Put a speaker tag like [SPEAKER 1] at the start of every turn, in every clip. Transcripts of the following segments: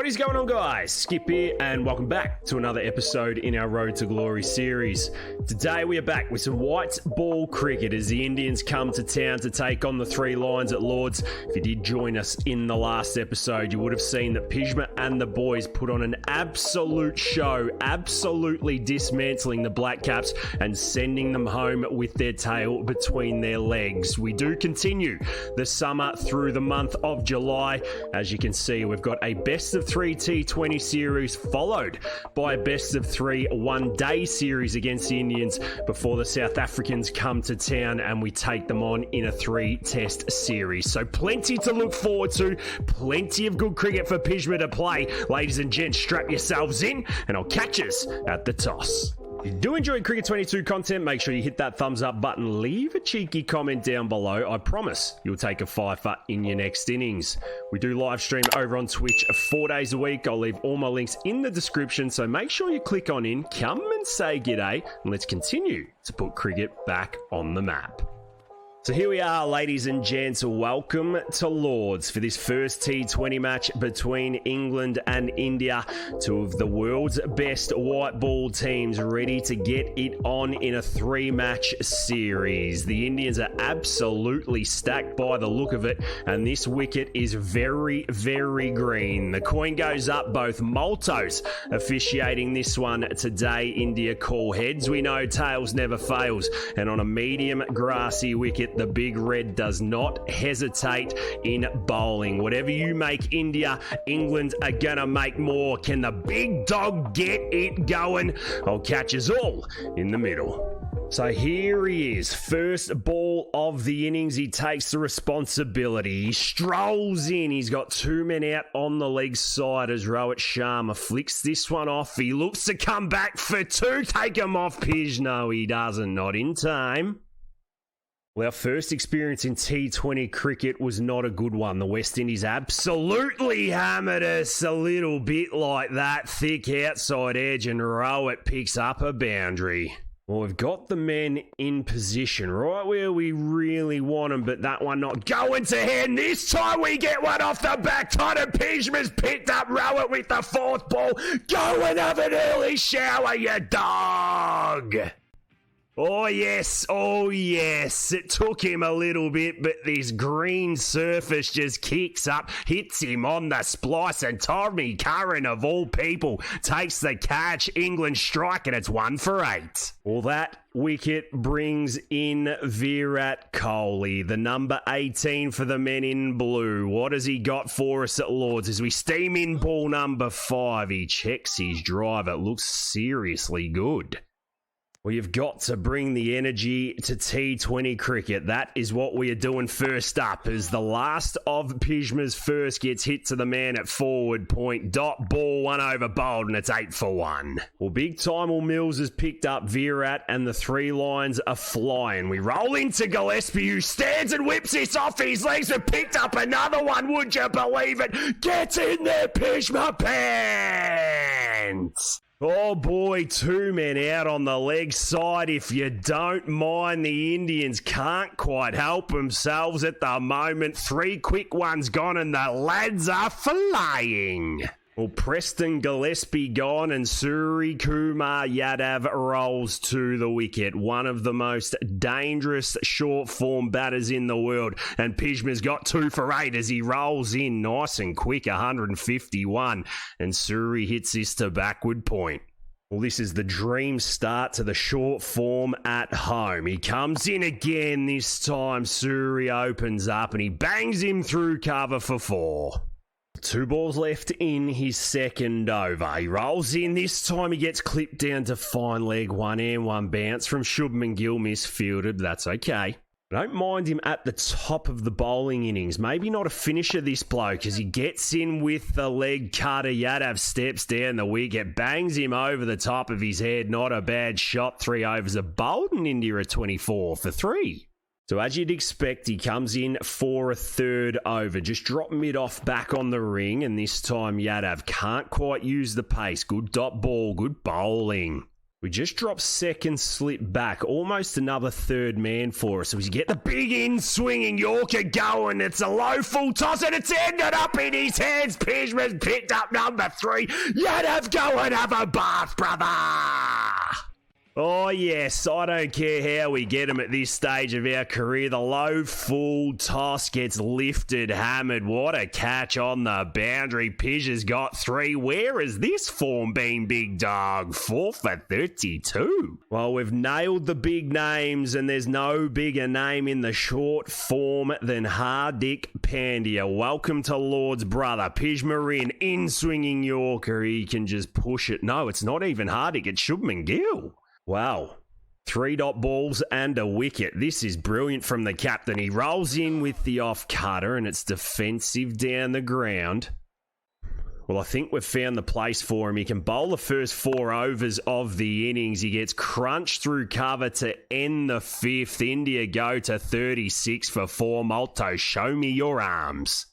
[SPEAKER 1] What is going on, guys? Skip here, and welcome back to another episode in our Road to Glory series. Today we are back with some white ball cricket as the Indians come to town to take on the Three Lions at Lords. If you did join us in the last episode, you would have seen that Pjizma and the boys put on an absolute show, absolutely dismantling the Black Caps and sending them home with their tail between their legs. We do continue the summer through the month of July. As you can see, we've got a best of 3 T20 series followed by a best of 3 one-day series against the Indians before the South Africans come to town and we take them on in a 3-test series. So plenty to look forward to, plenty of good cricket for Pjizma to play. Ladies and gents, strap yourselves in and I'll catch us at the toss. If you do enjoy Cricket 22 content, make sure you hit that thumbs up button, leave a cheeky comment down below. I promise you'll take a fifer in your next innings. We do live stream over on Twitch 4 days a week. I'll leave all my links in the description, so make sure you click on in, come and say g'day, and let's continue to put cricket back on the map. So here we are, ladies and gents. Welcome to Lords for this first T20 match between England and India. Two of the world's best white ball teams ready to get it on in a 3-match series. The Indians are absolutely stacked by the look of it, and this wicket is very, very green. The coin goes up, both Maltos officiating this one today. India call heads. We know tails never fails, and on a medium grassy wicket, the Big Red does not hesitate in bowling. Whatever you make India, England are gonna make more. Can the big dog get it going? I'll catch us all in the middle. So here he is, first ball of the innings. He takes the responsibility. He strolls in. He's got 2 men out on the leg side as Rohit Sharma flicks this one off. He looks to come back for 2. Take him off, Pij. No, he doesn't. Not in time. Well, our first experience in T20 cricket was not a good one. The West Indies absolutely hammered us a little bit like that. Thick outside edge, and Rohit picks up a boundary. Well, we've got the men in position right where we really want them, but that one not going to hand. This time we get one off the back. Tyler Pjizma's picked up Rohit with the 4th ball. Go and have an early shower, you dog. Oh yes, it took him a little bit, but this green surface just kicks up, hits him on the splice, and Tommy Curran of all people takes the catch. England strike, and it's 1 for 8. Well, that wicket brings in Virat Kohli, the number 18 for the men in blue. What has he got for us at Lords as we steam in ball number 5? He checks his drive. It looks seriously good. Well, you've got to bring the energy to T20 cricket. That is what we are doing first up, as the last of Pjizma's first gets hit to the man at forward point. Dot ball, 1 over bowled, and it's 8 for 1. Well, big time Mills has picked up Virat, and the 3 Lions are flying. We roll into Gillespie, who stands and whips this off his legs and picked up another one. Would you believe it? Get in there, Pjizma Pants! Oh boy, 2 men out on the leg side. If you don't mind, the Indians can't quite help themselves at the moment. 3 quick ones gone and the lads are flying. Well, Preston Gillespie gone and Surya Kumar Yadav rolls to the wicket. One of the most dangerous short-form batters in the world. And Pjizma's got 2 for 8 as he rolls in nice and quick, 151. And Surya hits this to backward point. Well, this is the dream start to the short form at home. He comes in again this time. Surya opens up and he bangs him through cover for 4. 2 balls left in his second over. He rolls in. This time he gets clipped down to fine leg. 1 and 1 bounce from Shubman Gill, misfielded. That's okay. I don't mind him at the top of the bowling innings. Maybe not a finisher, this bloke, as he gets in with the leg cutter. Yadav steps down the wicket, bangs him over the top of his head. Not a bad shot. 3 overs are bowled, and India at 24 for 3. So as you'd expect, he comes in for a 3rd over. Just drop mid off back on the ring, and this time Yadav can't quite use the pace. Good dot ball, good bowling. We just dropped second slip back, almost another third man for us. So we get the big in-swinging Yorker going. It's a low full toss and it's ended up in his hands. Pjizma's picked up number 3. Yadav, go and have a bath, brother. Oh, yes, I don't care how we get him at this stage of our career. The low full toss gets lifted, hammered. What a catch on the boundary. Pij has got 3. Where has this form been, big dog? 4 for 32. Well, we've nailed the big names, and there's no bigger name in the short form than Hardik Pandya. Welcome to Lord's brother. Pjizma in swinging Yorker. He can just push it. No, it's not even Hardik. It's Shubman Gill. Wow. 3 dot balls and a wicket. This is brilliant from the captain. He rolls in with the off cutter and it's defensive down the ground. Well, I think we've found the place for him. He can bowl the first 4 overs of the innings. He gets crunched through cover to end the 5th. India go to 36 for 4. Malto, show me your arms.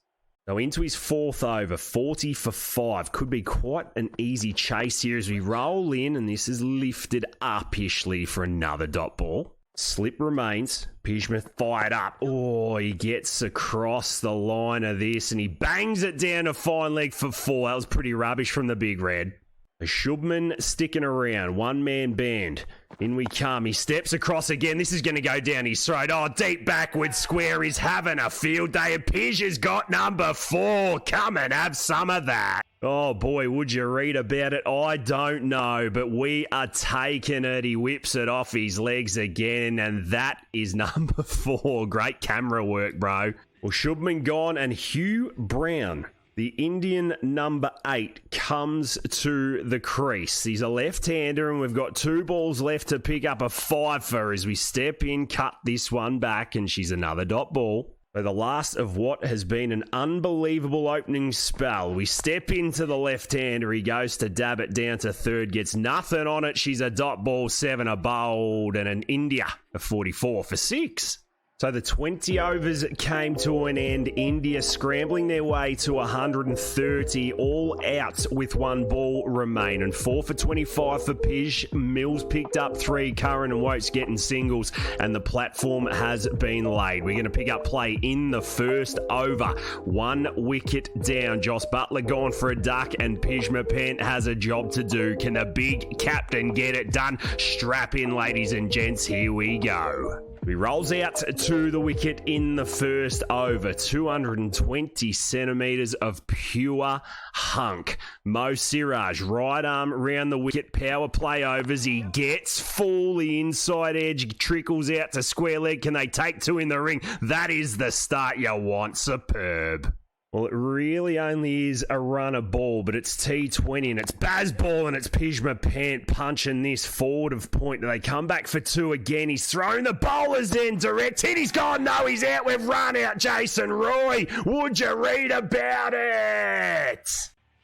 [SPEAKER 1] So into his 4th over, 40 for 5. Could be quite an easy chase here as we roll in, and this is lifted upishly for another dot ball. Slip remains. Pjizma fired up. Oh, he gets across the line of this, and he bangs it down to fine leg for 4. That was pretty rubbish from the big red. A Shubman sticking around. One-man band. In we come. He steps across again. This is going to go down his throat. Oh, deep backward square. He's having a field day. And Pij has got number 4. Come and have some of that. Oh, boy, would you read about it? I don't know, but we are taking it. He whips it off his legs again, and that is number 4. Great camera work, bro. Well, Shubman gone, and Hugh Brown, the Indian number 8, comes to the crease. He's a left-hander, and we've got 2 balls left to pick up a 5-fer as we step in, cut this one back, and she's another dot ball. So the last of what has been an unbelievable opening spell. We step into the left-hander. He goes to dab it down to third, gets nothing on it. She's a dot ball, 7 a bowled, and an India a 44 for 6. So the 20 overs came to an end. India scrambling their way to 130, all out with 1 ball remaining. 4 for 25 for Pij. Mills picked up 3. Curran and Woakes getting singles, and the platform has been laid. We're going to pick up play in the first over. 1 wicket down. Joss Buttler gone for a duck, and Pjizma Pant has a job to do. Can the big captain get it done? Strap in, ladies and gents. Here we go. He rolls out to the wicket in the first over. 220 centimetres of pure hunk. Mo Siraj, right arm round the wicket. Power play overs. He gets full. The inside edge trickles out to square leg. Can they take 2 in the ring? That is the start you want. Superb. Well, it really only is a runner ball, but it's T20 and it's Baz ball and it's Pjizma Pant punching this forward of point. They come back for 2 again. He's thrown the bowlers in direct hit. He's gone. No, he's out. We've run out Jason Roy. Would you read about it?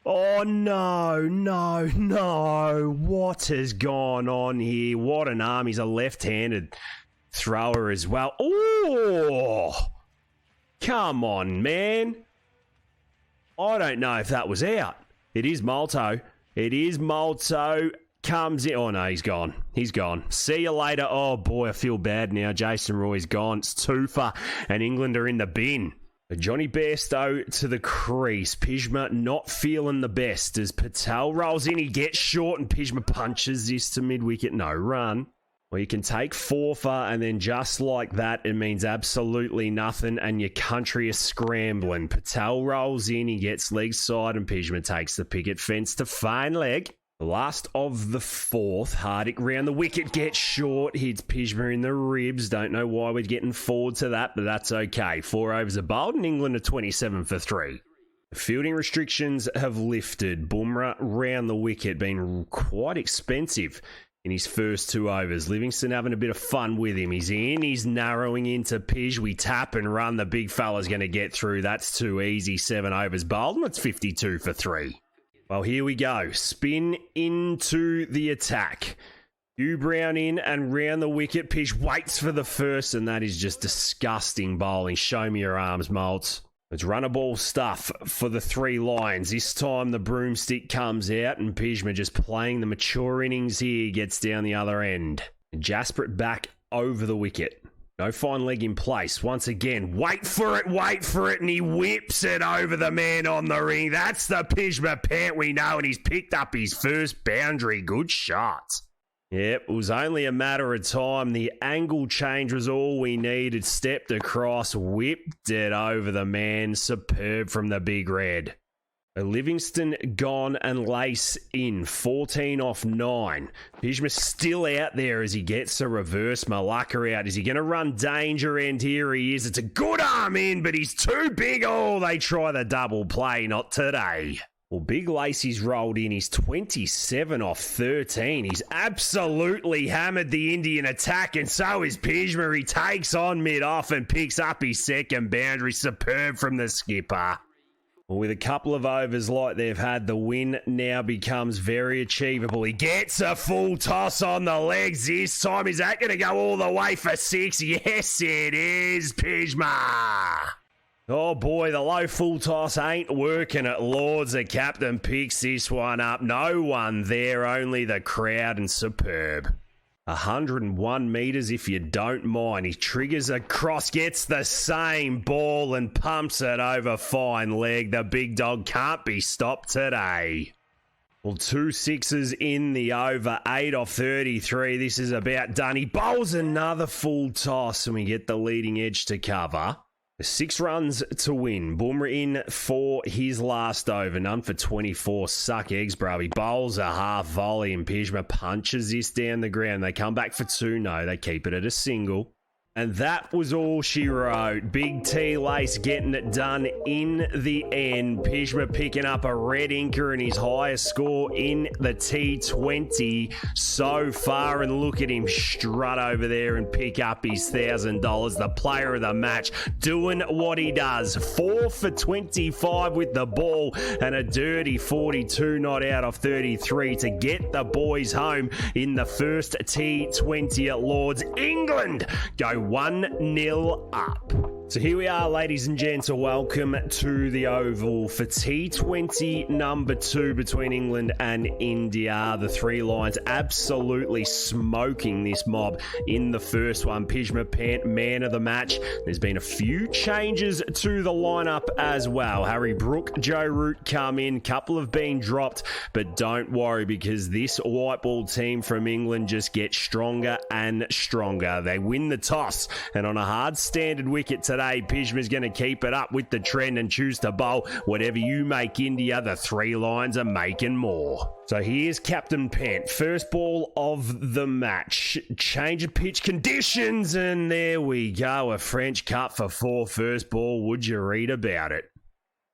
[SPEAKER 1] Oh, no. What has gone on here? What an arm. He's a left-handed thrower as well. Oh, come on, man. I don't know if that was out. It is Malto. Comes in. Oh, no, he's gone. See you later. Oh, boy, I feel bad now. Jason Roy's gone. It's 2 for, and England are in the bin. Johnny Bairstow to the crease. Pjizma not feeling the best as Patel rolls in. He gets short, and Pjizma punches this to mid-wicket. No run. Well, you can take 4 for, and then just like that, it means absolutely nothing, and your country is scrambling. Patel rolls in, he gets leg side, and Pjizma takes the picket fence to fine leg. The last of the 4th, Hardik round the wicket, gets short, hits Pjizma in the ribs. Don't know why we're getting forward to that, but that's okay. 4 overs are bowled, and England are 27 for 3. The fielding restrictions have lifted. Bumrah round the wicket, been quite expensive in his first 2 overs. Livingston having a bit of fun with him. He's in, he's narrowing into Pij. We tap and run. The big fella's going to get through. That's too easy. 7 overs bowled, and it's 52 for 3. Well, here we go. Spin into the attack. Hugh Brown in and round the wicket. Pij waits for the first, and that is just disgusting bowling. Show me your arms, Maltz. It's runner ball stuff for the three Lions. This time the broomstick comes out and Pjizma just playing the mature innings here, gets down the other end. Jasper it back over the wicket. No fine leg in place. Once again, wait for it, and he whips it over the man on the ring. That's the Pjizma Pant we know, and he's picked up his first boundary. Good shot. Yep, it was only a matter of time. The angle change was all we needed. Stepped across, whipped it over the man. Superb from the big red. Livingston gone and Lace in. 14 off 9. Pjizma still out there as he gets a reverse. Malacca out. Is he going to run danger end? Here he is. It's a good arm in, but he's too big. Oh, they try the double play. Not today. Well, Big Lacey's rolled in. He's 27 off 13. He's absolutely hammered the Indian attack, and so is Pjizma. He takes on mid-off and picks up his second boundary. Superb from the skipper. Well, with a couple of overs like they've had, the win now becomes very achievable. He gets a full toss on the legs this time. Is that going to go all the way for 6? Yes, it is, Pjizma. Oh boy, the low full toss ain't working at Lords. The captain picks this one up. No one there, only the crowd, and superb. 101 metres if you don't mind. He triggers across, gets the same ball and pumps it over fine leg. The big dog can't be stopped today. Well, 2 sixes in the over, 8 off 33. This is about done. He bowls another full toss and we get the leading edge to cover. 6 runs to win. Boomer in for his last over. None for 24. Suck eggs, bro. He bowls a half volley and Pjizma punches this down the ground. They come back for 2. No, they keep it at a single. And that was all she wrote. Big T Lace getting it done in the end. Pjizma picking up a red inker and his highest score in the T20 so far. And look at him strut over there and pick up his $1,000. The player of the match doing what he does. 4 for 25 with the ball and a dirty 42 not out of 33 to get the boys home in the first T20 at Lords. England go 1-0 up. So here we are, ladies and gents. Welcome to the Oval for T20 number 2 between England and India. The 3 Lions absolutely smoking this mob in the first one. Pjizma Pant, man of the match. There's been a few changes to the lineup as well. Harry Brook, Joe Root come in. Couple have been dropped, but don't worry because this white ball team from England just gets stronger and stronger. They win the toss, and on a hard standard wicket today, Pjizma's going to keep it up with the trend and choose to bowl. Whatever you make India, the 3 Lions are making more. So here's Captain Pant. First ball of the match. Change of pitch conditions, and there we go. A French cut for 4 first ball. Would you read about it?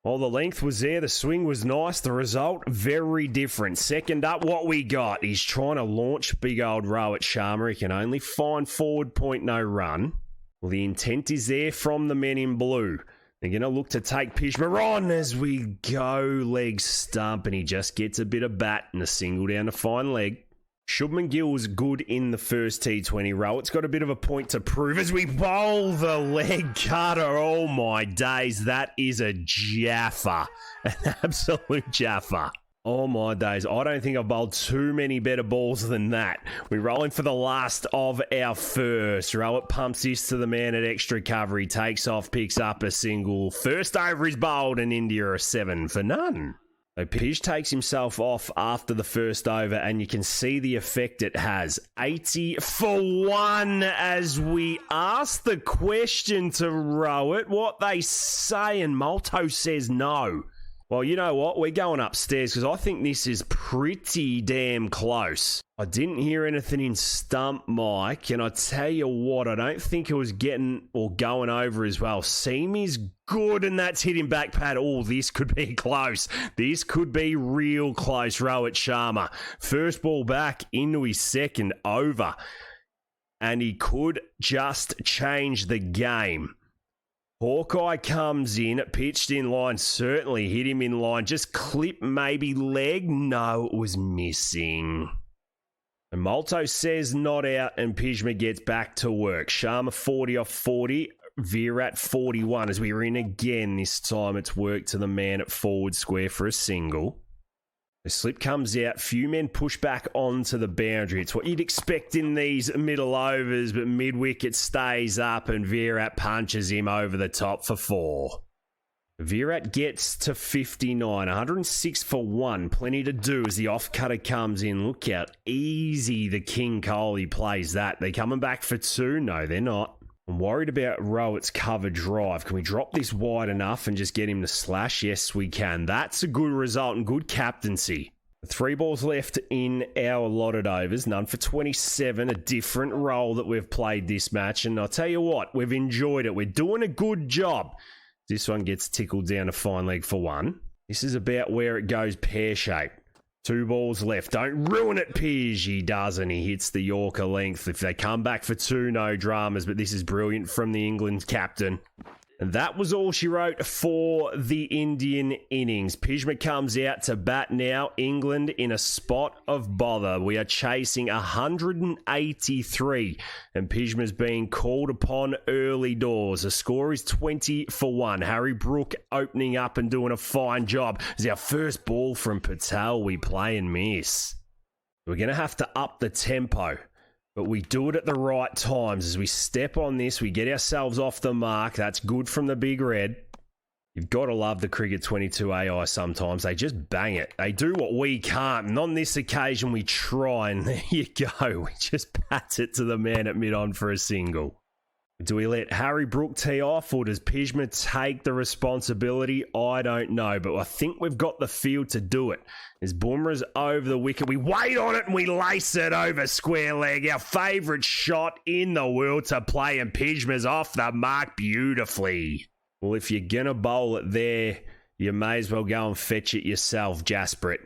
[SPEAKER 1] Well, the length was there. The swing was nice. The result, very different. Second up, what we got. He's trying to launch big old Rohit Sharma. He can only find forward point, no run. Well, the intent is there from the men in blue. They're going to look to take Pjizma on as we go. Leg stump, and he just gets a bit of bat and a single down to fine leg. Shubman Gill was good in the first T20 row. It's got a bit of a point to prove as we bowl the leg cutter. Oh my days, that is a jaffa. An absolute jaffa. Oh my days, I don't think I've bowled too many better balls than that. We're rolling for the last of our first. Rohit pumps this to the man at extra cover. He takes off, picks up a single. First over is bowled and India are 7 for none. So Pij takes himself off after the first over and you can see the effect it has. 80 for 1 as we ask the question to Rohit what they say and Malto says no. Well, you know what? We're going upstairs because I think this is pretty damn close. I didn't hear anything in stump mic, and I tell you what, I don't think it was getting or going over as well. Seam is good, and that's hitting back pad. Oh, this could be close. This could be real close, Rohit Sharma. First ball back into his second over, and he could just change the game. Hawkeye comes in, pitched in line, certainly hit him in line. Just clip maybe leg. No, it was missing. And Malto says not out and Pjizma gets back to work. Sharma 40 off 40. Virat 41 as we were in again. This time it's worked to the man at forward square for a single. The slip comes out. Few men push back onto the boundary. It's what you'd expect in these middle overs, but mid-wicket stays up and Virat punches him over the top for 4. Virat gets to 59, 106 for 1. Plenty to do as the off-cutter comes in. Look how easy the King Kohli plays that. They're coming back for 2? No, they're not. I'm worried about Rowett's cover drive. Can we drop this wide enough and just get him to slash? Yes, we can. That's a good result and good captaincy. 3 balls left in our allotted overs. None for 27. A different role that we've played this match. And I'll tell you what, we've enjoyed it. We're doing a good job. This one gets tickled down to fine leg for 1. This is about where it goes pear-shaped. 2 balls left. Don't ruin it, Pij. He doesn't. He hits the Yorker length. If they come back for 2, no dramas. But this is brilliant from the England captain. And that was all she wrote for the Indian innings. Pjizma comes out to bat now. England in a spot of bother. We are chasing 183. And Pjizma's being called upon early doors. The score is 20 for 1. Harry Brook opening up and doing a fine job. It's our first ball from Patel. We play and miss. We're going to have to up the tempo. But we do it at the right times. As we step on this, we get ourselves off the mark. That's good from the big red. You've got to love the Cricket 22 AI sometimes. They just bang it. They do what we can't. And on this occasion, we try. And there you go. We just pat it to the man at mid-on for a single. Do we let Harry Brook tee off or does Pjizma take the responsibility? I don't know, but I think we've got the field to do it. As Bumrah's over the wicket, we wait on it and we lace it over square leg. Our favourite shot in the world to play, and Pjizma's off the mark beautifully. Well, if you're going to bowl it there, you may as well go and fetch it yourself, Jasprit.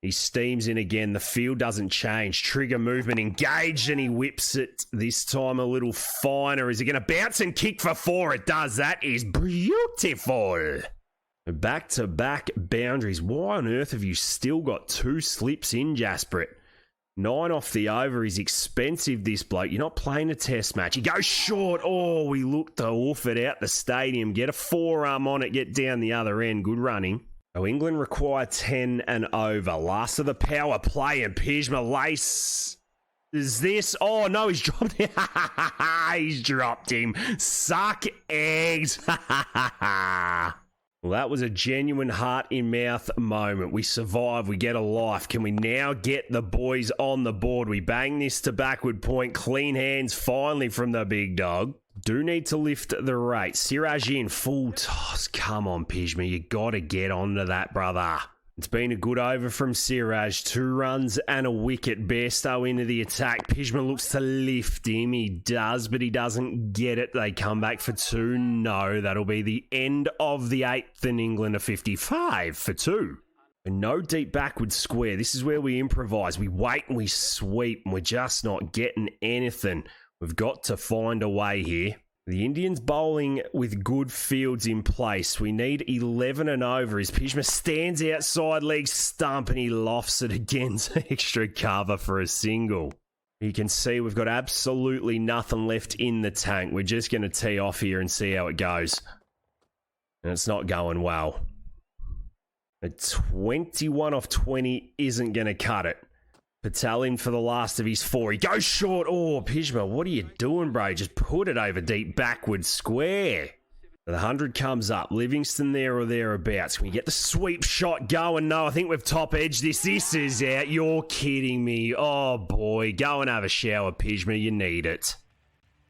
[SPEAKER 1] He steams in again. The field doesn't change. Trigger movement engaged and he whips it. This time a little finer. Is he going to bounce and kick for 4? It does. That is beautiful. Back-to-back boundaries. Why on earth have you still got 2 slips in, Jasprit? 9 off the over is expensive, this bloke. You're not playing a test match. He goes short. Oh, we look to wolf it out the stadium. Get a forearm on it. Get down the other end. Good running. So England require 10 and over. Last of the power play, and Pjizma lace. Is this? Oh, no, he's dropped him. He's dropped him. Suck eggs. Well, that was a genuine heart-in-mouth moment. We survive. We get a life. Can we now get the boys on the board? We bang this to backward point. Clean hands finally from the big dog. Do need to lift the rate. Siraj in full toss. Come on, Pjizma. You got to get onto that, brother. It's been a good over from Siraj. 2 runs and a wicket. Bairstow into the attack. Pjizma looks to lift him. He does, but he doesn't get it. They come back for 2. No, that'll be the end of the 8th, and England are 55 for 2. And no deep backward square. This is where we improvise. We wait and we sweep, and we're just not getting anything. We've got to find a way here. The Indians bowling with good fields in place. We need 11 and over as Pjizma stands outside leg stump and he lofts it against extra cover for a single. You can see we've got absolutely nothing left in the tank. We're just going to tee off here and see how it goes. And it's not going well. A 21 off 20 isn't going to cut it. Patel in for the last of his 4. He goes short. Oh, Pjizma, what are you doing, bro? Just put it over deep backward square. The 100 comes up. Livingston there or thereabouts. Can we get the sweep shot going? No, I think we've top edged this. This is out. You're kidding me. Oh, boy. Go and have a shower, Pjizma. You need it.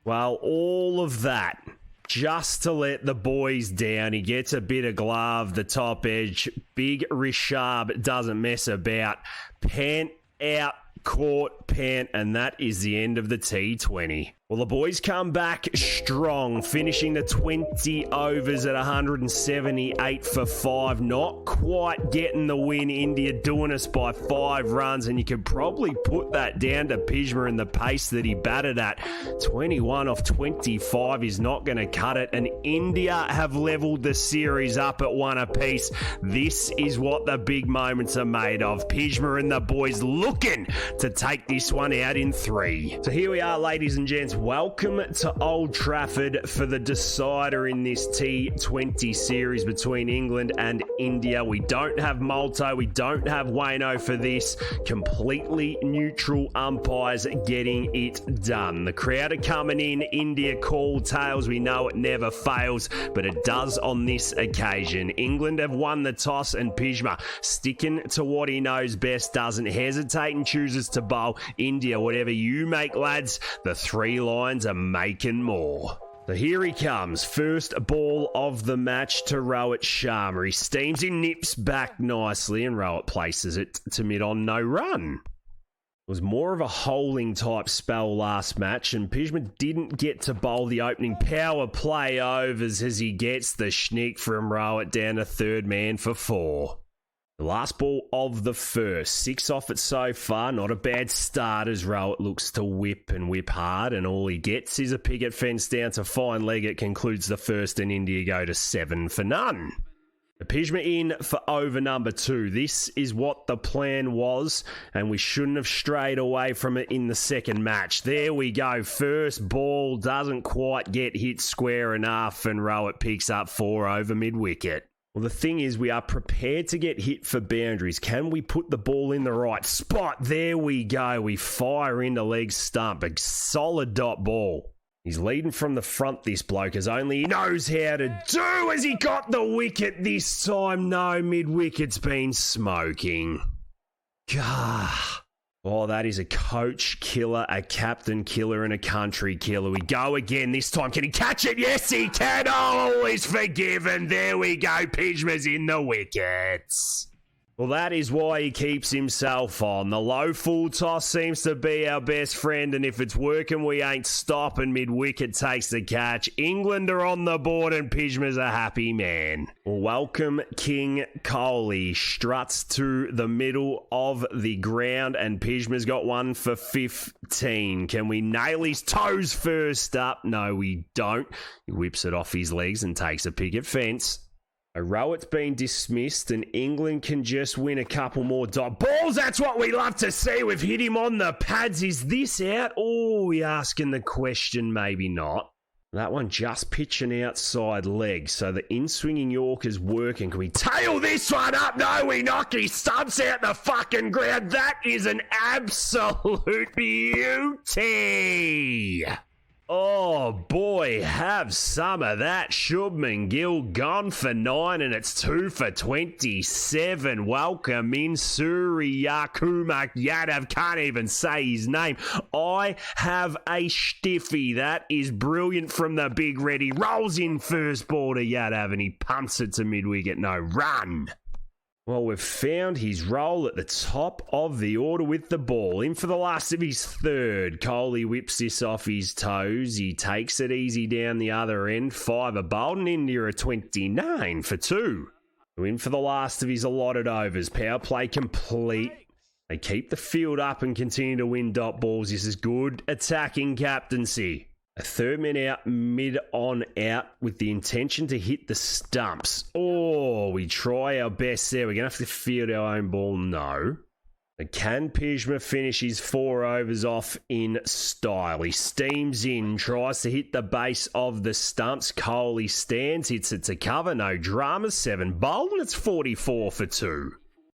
[SPEAKER 1] Well, all of that just to let the boys down. He gets a bit of glove, the top edge. Big Rishabh doesn't mess about. Pant out, caught, Pant, and that is the end of the T20. Well, the boys come back strong, finishing the 20 overs at 178 for 5. Not quite getting the win. India doing us by 5 runs, and you can probably put that down to Pjizma and the pace that he batted at. 21 off 25 is not going to cut it, and India have levelled the series up at 1 apiece. This is what the big moments are made of. Pjizma and the boys looking to take this one out in 3. So here we are, ladies and gents. welcome to Old Trafford for the decider in this T20 series between England and India. We don't have Malto, we don't have Wayno for this. Completely neutral umpires getting it done. The crowd are coming in, India call tails, we know it never fails, but it does on this occasion. England have won the toss and Pjizma, sticking to what he knows best, doesn't hesitate and chooses to bowl. India, whatever you make, lads, the three lines are making more. So here he comes, first ball of the match to Rohit Sharma. He steams, he nips back nicely, and Rohit places it to mid on no run. It was more of a holding type spell last match, and Pjizma didn't get to bowl the opening power play overs as he gets the schnick from Rohit down to third man for 4. The last ball of the first, 6 off it so far, not a bad start as Rohit looks to whip and whip hard, and all he gets is a picket fence down to fine leg. It concludes the first, and India go to 7 for none. The Pjizma in for over number 2. This is what the plan was, and we shouldn't have strayed away from it in the second match. There we go. First ball doesn't quite get hit square enough, and Rohit picks up 4 over mid-wicket. Well, the thing is, we are prepared to get hit for boundaries. Can we put the ball in the right spot? There we go. We fire into leg stump. A solid dot ball. He's leading from the front, this bloke, as only he knows how to do. Has he got the wicket this time? No, mid-wicket's been smoking. Gah. Oh, that is a coach killer, a captain killer, and a country killer. We go again this time. Can he catch it? Yes, he can. Oh, he's forgiven. There we go. Pjizma's in the wickets. Well, that is why he keeps himself on. The low full toss seems to be our best friend, and if it's working, we ain't stopping. Mid-wicket takes the catch. England are on the board, and Pjizma's a happy man. Well, welcome King Kohli. Struts to the middle of the ground, and Pjizma's got 1 for 15. Can we nail his toes first up? No, we don't. He whips it off his legs and takes a picket fence. Rohit's been dismissed, and England can just win a couple more dot balls. That's what we love to see. We've hit him on the pads. Is this out? Oh, we're asking the question. Maybe not. That one just pitching outside leg, so the in-swinging Yorker's working. Can we tail this one up? No, we knock his stumps out the fucking ground. That is an absolute beauty. Oh boy, have some of that. Shubman Gill gone for 9, and it's 2 for 27. Welcome in Surya Kumar Yadav. Can't even say his name. I have a stiffy. That is brilliant from the big red. He rolls in first ball to Yadav, and he pumps it to mid-wicket. No run. Well, we've found his role at the top of the order with the ball. In for the last of his third. Kohli whips this off his toes. He takes it easy down the other end. 5 are bowled, and India are 29 for 2. In for the last of his allotted overs. Power play complete. They keep the field up and continue to win dot balls. This is good attacking captaincy. A third man out, mid on out, with the intention to hit the stumps. Oh, we try our best there. We're going to have to field our own ball. No. But can Pjizma finish his 4 overs off in style? He steams in, tries to hit the base of the stumps. Kohli stands, hits it to cover. No drama. 7 bowled, and it's 44 for 2.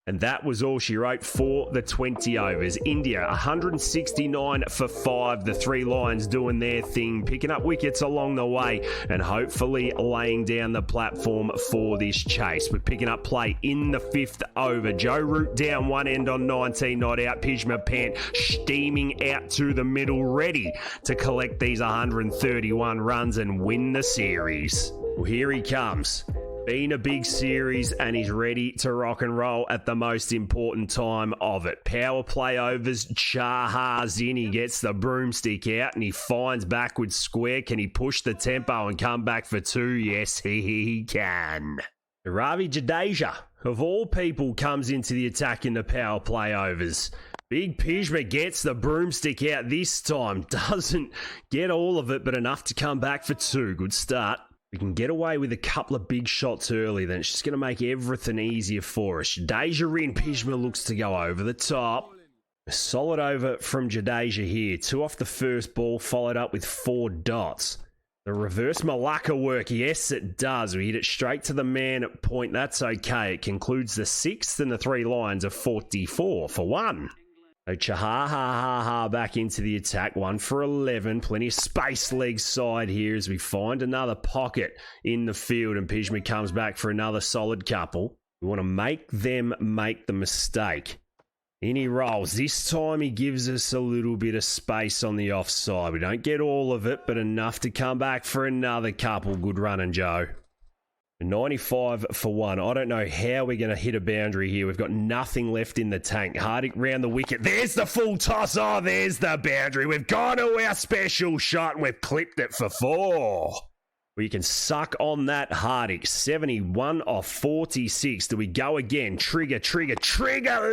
[SPEAKER 1] And that was all she wrote for the 20 overs. India, 169 for 5. The 3 Lions doing their thing, picking up wickets along the way, and hopefully laying down the platform for this chase. We're picking up play in the 5th over. Joe Root down one end on 19, not out. Pjizma Pant steaming out to the middle, ready to collect these 131 runs and win the series. Well, here he comes. Been a big series, and he's ready to rock and roll at the most important time of it. Power play overs, Chahar's in. He gets the broomstick out, and he finds backwards square. Can he push the tempo and come back for 2? Yes, he can. Ravi Jadeja, of all people, comes into the attack in the power play overs. Big Pjizma gets the broomstick out this time. Doesn't get all of it, but enough to come back for 2. Good start. We can get away with a couple of big shots early, then it's just going to make everything easier for us. Deja in, Pjizma looks to go over the top. A solid over from Jadeja here. 2 off the first ball, followed up with 4 dots. The reverse Malacca work, yes it does. We hit it straight to the man at point. That's okay. It concludes the 6th and the 3 lines of 44 for 1. So Chaha back into the attack. 1 for 11. Plenty of space leg side here as we find another pocket in the field and Pjizma comes back for another solid couple. We want to make them make the mistake. In he rolls. This time he gives us a little bit of space on the offside. We don't get all of it, but enough to come back for another couple. Good running, Joe. 95 for 1. I don't know how we're going to hit a boundary here. We've got nothing left in the tank. Hardick round the wicket. There's the full toss. Oh, there's the boundary. We've gone to our special shot and we've clipped it for 4. We can suck on that, Hardick. 71 off 46. Do we go again? Trigger,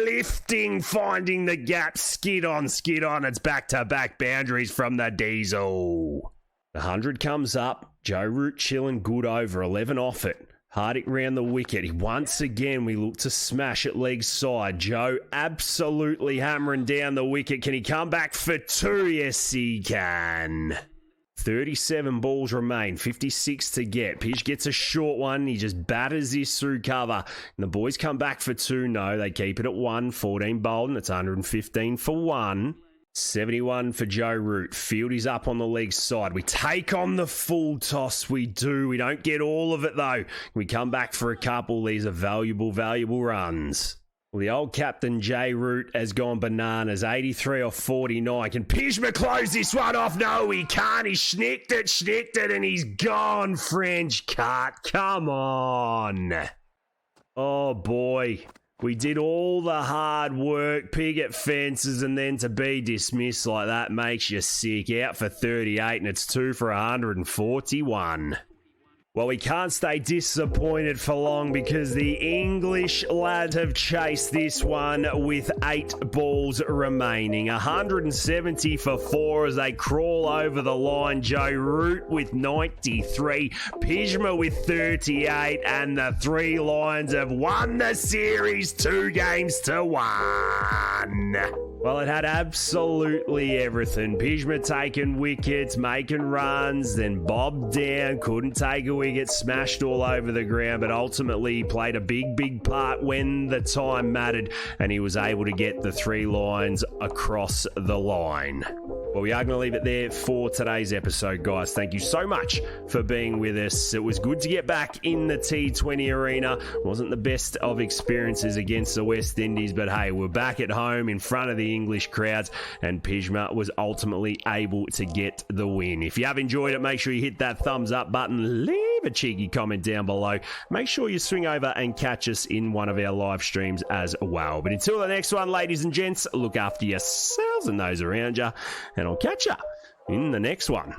[SPEAKER 1] lifting, finding the gap. Skid on. It's back-to-back boundaries from the Diesel. The 100 comes up. Joe Root chilling, good over. 11 off it. Hardick round the wicket. Once again, we look to smash it leg side. Joe absolutely hammering down the wicket. Can he come back for 2? Yes, he can. 37 balls remain, 56 to get. Pidge gets a short one. He just batters this through cover. And the boys come back for 2. No, they keep it at 1. 14 bowled, and it's 115 for 1. 71 for Joe Root. Field is up on the leg side. We take on the full toss. We do. We don't get all of it, though. We come back for a couple. These are valuable runs. Well, the old captain, J Root, has gone bananas. 83 off 49. Can Pjizma close this one off? No, he can't. He schnicked it, and he's gone. French cut. Come on. Oh, boy. We did all the hard work, picket fences, and then to be dismissed like that makes you sick. Out for 38, and it's 2 for 141. Well, we can't stay disappointed for long because the English lads have chased this one with 8 balls remaining. 170 for 4 as they crawl over the line. Joe Root with 93, Pjizma with 38, and the 3 Lions have won the series 2 games to 1. Well, it had absolutely everything. Pjizma taking wickets, making runs, then bobbed down, couldn't take a wicket, smashed all over the ground, but ultimately he played a big part when the time mattered, and he was able to get the 3 lines across the line. Well, we are going to leave it there for today's episode, guys. Thank you so much for being with us. It was good to get back in the T20 arena. Wasn't the best of experiences against the West Indies, but hey, we're back at home in front of the English crowds, and Pjizma was ultimately able to get the win. If you have enjoyed it, make sure you hit that thumbs up button. Leave a cheeky comment down below. Make sure you swing over and catch us in one of our live streams as well. But until the next one, ladies and gents, look after yourselves and those around you, and I'll catch you in the next one.